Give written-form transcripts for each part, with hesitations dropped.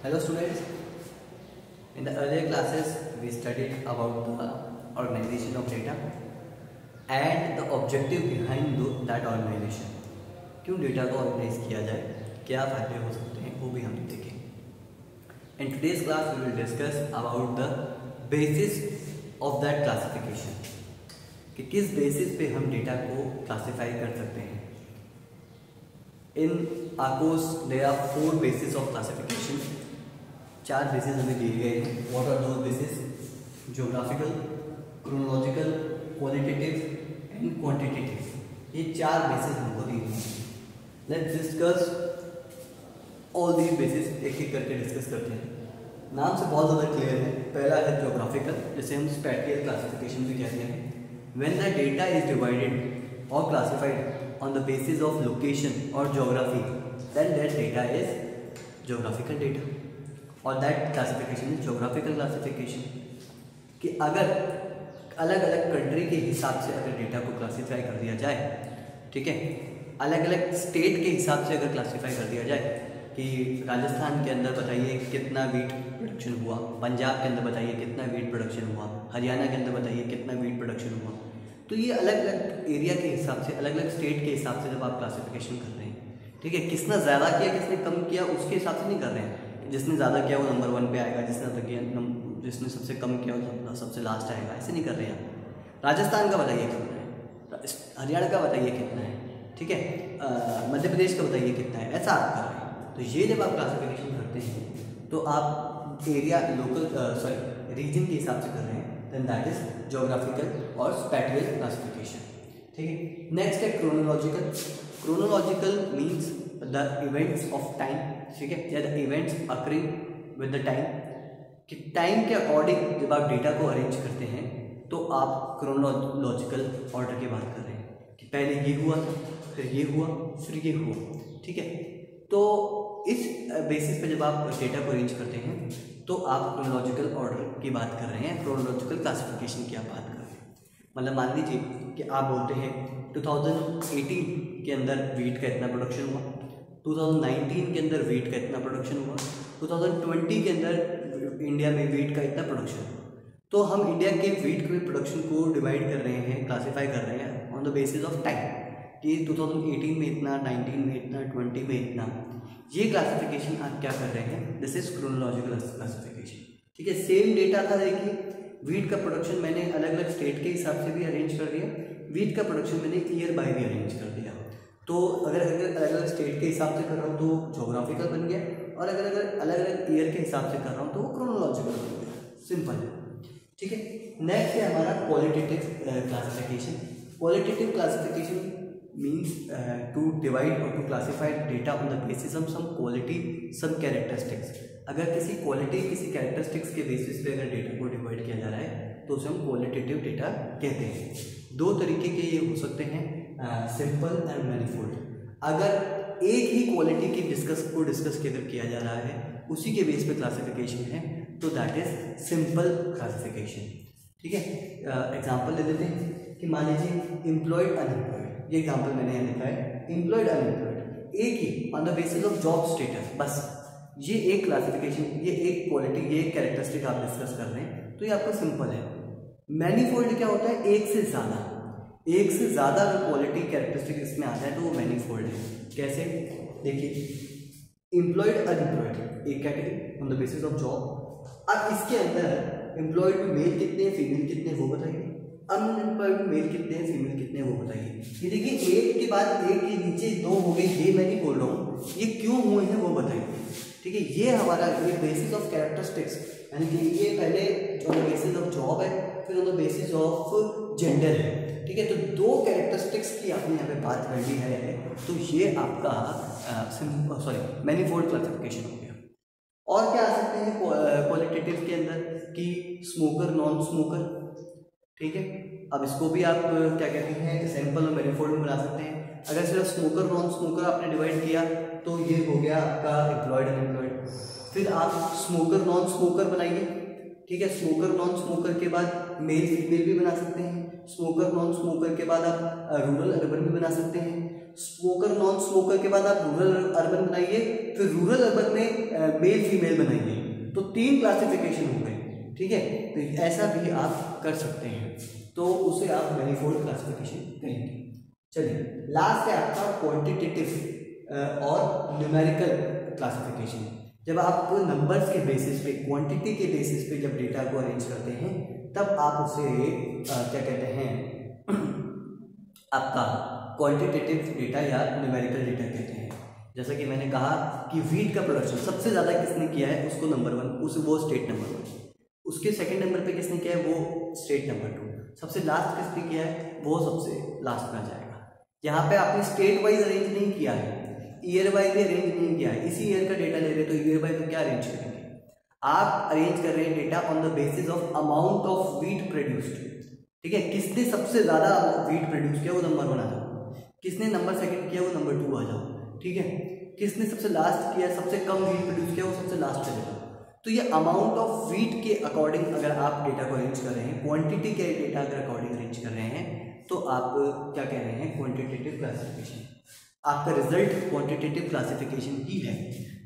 Hello students, in the earlier classes we studied about the organization of data and the objective behind that organization. क्यों data को organise किया जाए, क्या फायदे हो सकते हैं वो भी हम देखेंगे. In today's class we will discuss about the basis of that classification, कि किस बेसिस पे हम डेटा को क्लासिफाई कर सकते हैं. In our course there are 4 bases of classification. 4 basis हमें दिए गए हैं. What are those bases? Geographical, chronological, qualitative and quantitative. ये 4 बेसिस हमको दिए गए हैं. Let's discuss all these bases, एक एक करके डिस्कस करते हैं. नाम से बहुत ज़्यादा क्लियर है. पहला है जोग्राफिकल, जिसे हम स्पैटियल क्लासिफिकेशन भी कहते हैं. When the data is divided or classified on the basis of location or geography, then that data is geographical data. और that classification is geographical classification. कि अगर अलग अलग कंट्री के हिसाब से अगर डेटा को क्लासिफाई कर दिया जाए, ठीक है, अलग अलग स्टेट के हिसाब से अगर क्लासिफाई कर दिया जाए कि राजस्थान के अंदर बताइए कितना वीट प्रोडक्शन हुआ, पंजाब के अंदर बताइए कितना वीट प्रोडक्शन हुआ, हरियाणा के अंदर बताइए कितना वीट प्रोडक्शन हुआ, तो ये अलग अलग एरिया के हिसाब से, अलग अलग स्टेट के हिसाब से जब आप क्लासिफिकेशन कर रहे हैं, ठीक है, किसने ज़्यादा किया किसने कम किया उसके हिसाब से नहीं कर रहे हैं. जिसने ज़्यादा किया वो नंबर 1 पे आएगा, जिसने सबसे कम किया वो सबसे लास्ट आएगा. ऐसे नहीं कर रहे हैं. राजस्थान का बताइए कितना है, हरियाणा का बताइए कितना है, ठीक है, मध्य प्रदेश का बताइए कितना है, ऐसा आप कर रहे हैं. तो ये जब आप क्लासिफिकेशन करते हैं तो आप एरिया रीजन के हिसाब से कर रहे हैं. देन दैट इज जोग्राफिकल और स्पैटियल क्लासिफिकेशन. ठीक है. नेक्स्ट है chronological. Chronological means the events of time, ठीक है, या the events occurring with the time. कि टाइम के अकॉर्डिंग जब आप डेटा को अरेंज करते हैं तो आप क्रोनोलॉजिकल ऑर्डर की बात कर रहे हैं कि पहले ये हुआ था, फिर ये हुआ, फिर ये हुआ. ठीक है. तो इस बेसिस पे जब आप डेटा को अरेंज करते हैं तो आप क्रोनोलॉजिकल ऑर्डर की बात कर रहे हैं, क्रोनोलॉजिकल क्लासिफिकेशन की आप बात कर रहे हैं. मतलब मान लीजिए कि आप बोलते हैं 2018 के अंदर वीट का इतना प्रोडक्शन हुआ, 2019 के अंदर वीट का इतना प्रोडक्शन हुआ, 2020 के अंदर इंडिया में वीट का इतना प्रोडक्शन हुआ. तो हम इंडिया के वीट के प्रोडक्शन को डिवाइड कर रहे हैं, क्लासिफाई कर रहे हैं on the basis of time कि 2018 में इतना, 19 में इतना, 20 में इतना. ये क्लासिफिकेशन आप क्या कर रहे हैं, दिस इज क्रोनोलॉजिकल क्लासिफिकेशन. ठीक है. सेम डेटा था, देखिए वीट का प्रोडक्शन मैंने अलग अलग स्टेट के हिसाब से भी अरेंज कर दिया, वीट का प्रोडक्शन मैंने ईयर बाय भी अरेंज कर दिया. तो अगर अलग अलग स्टेट के हिसाब से कर रहा हूँ तो जोग्राफिकल बन गया, और अगर अलग अलग ईयर के हिसाब से कर रहा हूँ तो वो क्रोनोलॉजिकल बन गया. सिंपल है. ठीक है. नेक्स्ट है हमारा qualitative classification. Qualitative classification means to divide और to classify data on the basis of some quality, some characteristics. अगर किसी क्वालिटी, किसी कैरेक्टरिस्टिक्स के बेसिस पे अगर डेटा को डिवाइड किया जा रहा है तो उसे हम क्वालिटेटिव डेटा कहते हैं. 2 तरीके के ये हो सकते हैं, सिंपल एंड मैनीफोल्ड. अगर एक ही क्वालिटी की डिस्कस किया जा रहा है, उसी के बेस पे क्लासिफिकेशन है, तो दैट इज सिंपल क्लासिफिकेशन. ठीक है. एग्जांपल ले लेते हैं कि मान लीजिए एम्प्लॉयड अनएम्प्लॉयड. ये एग्जांपल मैंने यहाँ लिखा है, एम्प्लॉयड अनएम्प्लॉयड, एक ही on the basis of job status. बस ये एक क्लासिफिकेशन, ये एक क्वालिटी, ये एक कैरेक्टरिस्टिक आप डिस्कस कर रहे हैं, तो ये आपका सिंपल है. मैनीफोल्ड क्या होता है, एक से ज़्यादा अगर क्वालिटी कैरेक्टरिस्टिक इसमें आता है तो वो मैनीफोल्ड है. कैसे, देखिए एम्प्लॉयड अनएम्प्लॉयड एक category on the basis of job. अब इसके अंदर एम्प्लॉयड में मेल कितने हैं, फीमेल कितने हैं वो बताइए, अनएम्प्लॉयड में मेल कितने हैं, फीमेल कितने हैं वो बताइए. ये देखिए एक के बाद एक के नीचे 2 हो गए, ये मैं नहीं बोल रहा हूँ, ये क्यों हुए हैं वो बताइए. ठीक है. ये हमारा ये बेसिस ऑफ कैरेक्टरिस्टिक्स, यानी कि ये पहले जो on the basis of job है, फिर on the basis of gender है. ठीक है. तो 2 कैरेक्टरिस्टिक्स की आपने यहाँ पे बात कर ली है, तो ये आपका मैनीफोल्ड क्लासिफिकेशन हो गया. और क्या आ सकते हैं क्वालिटेटिव के अंदर कि स्मोकर, नॉन स्मोकर. ठीक है. अब इसको भी आप क्या कहते हैं, सैंपल और मैनीफोल्ड में बना सकते हैं. अगर सिर्फ स्मोकर, नॉन स्मोकर आपने डिवाइड किया तो ये हो गया आपका एम्प्लॉयड अनएम्प्लॉयड. फिर आप स्मोकर, नॉन स्मोकर बनाइए. ठीक है. स्मोकर, नॉन स्मोकर के बाद मेल फीमेल भी बना सकते हैं. स्मोकर, नॉन स्मोकर के बाद आप रूरल अर्बन भी बना सकते हैं. स्मोकर नॉन स्मोकर के बाद आप रूरल अर्बन बनाइए, फिर रूरल अर्बन में मेल फीमेल बनाइए, तो 3 क्लासिफिकेशन हो गए, ठीक है। तो ऐसा भी आप कर सकते हैं, तो उसे आप मैनीफोल्ड क्लासिफिकेशन करेंगे। चलिए लास्ट है आपका क्वांटिटेटिव और न्यूमेरिकल क्लासिफिकेशन। जब आप नंबर्स के बेसिस पे, क्वांटिटी के बेसिस पे जब डेटा को अरेंज करते हैं, तब आप उसे क्या कहते हैं आपका क्वांटिटेटिव डेटा या न्यूमेरिकल डेटा कहते हैं। जैसा कि मैंने कहा कि वीट का प्रोडक्शन सबसे ज़्यादा किसने किया है, उसको नंबर 1, वो स्टेट नंबर 1, उसके सेकंड नंबर पे किसने किया है, वो स्टेट नंबर 2, सबसे लास्ट किसने किया है, वो सबसे लास्ट में आ जाएगा। यहाँ पे आपने स्टेट वाइज अरेंज नहीं किया है, ईयर वाइज भी अरेंज नहीं किया है। इसी ईयर का डेटा ले रहे तो ईयर वाइज तो क्या अरेंज करेंगे, आप अरेंज कर रहे हैं data on the basis of amount of wheat produced, ठीक है। किसने सबसे ज्यादा वीट प्रोड्यूस किया वो नंबर 1 आ जाओ, किसने नंबर सेकंड किया वो नंबर 2 आ जाओ, ठीक है। किसने सबसे लास्ट किया, सबसे कम वीट प्रोड्यूस किया वो सबसे लास्ट आ जाओ। तो ये अमाउंट ऑफ वीट के अकॉर्डिंग अगर आप डेटा को अरेंज कर रहे हैं, क्वांटिटी के डेटा के अकॉर्डिंग अरेंज कर रहे हैं, तो आप क्या कह रहे हैं, क्वांटिटेटिव क्लासिफिकेशन। आपका रिजल्ट क्वांटिटेटिव क्लासिफिकेशन ही है,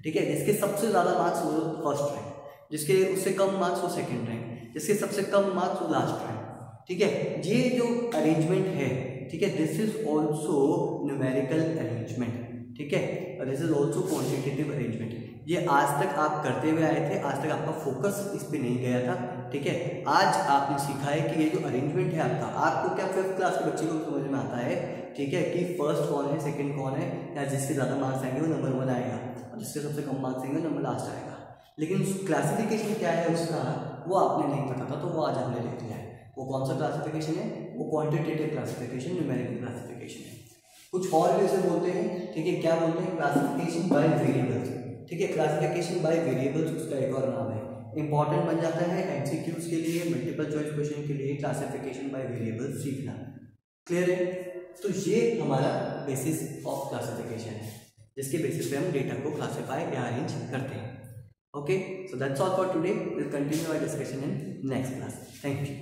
ठीक है। जिसके सबसे ज़्यादा मार्क्स वो फर्स्ट रैंक, जिसके उससे कम मार्क्स वो सेकंड रैंक, जिसके सबसे कम मार्क्स वो लास्ट रैंक, ठीक है। ये जो अरेंजमेंट है, ठीक है, this is also numerical arrangement, ठीक है, और this is also quantitative arrangement. ये आज तक आप करते हुए आए थे, आज तक आपका फोकस इस पे नहीं गया था, ठीक है। आज आपने सीखा है कि ये जो अरेंजमेंट है आपको क्या 5th क्लास के बच्चे को समझ में आता है, ठीक है, कि फर्स्ट कौन है, सेकंड कौन है, या जिसके ज़्यादा मार्क्स आएंगे वो नंबर 1 आएगा, और जिसके सबसे कम मार्क्स आएंगे नंबर लास्ट आएगा। लेकिन क्लासिफिकेशन क्या है उसका वो आपने नहीं पता था, तो वो आज हमने देख लिया है। वो कौन सा क्लासिफिकेशन है, वो क्वांटिटेटिव क्लासिफिकेशन, न्यूमेरिकल क्लासिफिकेशन है। कुछ और भी उसे बोलते हैं, ठीक है, क्या बोलते हैं, क्लासिफिकेशन बाय वेरिएबल्स, ठीक है। क्लासिफिकेशन बाय वेरिएबल्स उसका एक और नाम है, इंपॉर्टेंट बन जाता है एमसीक्यूज के लिए, मल्टीपल चॉइस क्वेश्चन के लिए क्लासिफिकेशन बाय वेरिएबल्स सीखना। क्लियर है? तो ये हमारा बेसिस ऑफ क्लासिफिकेशन है, जिसके बेसिस पे हम डेटा को क्लासिफाई या अरेंज करते हैं। Okay, so that's all for today. Will continue our discussion in next class. Thank you.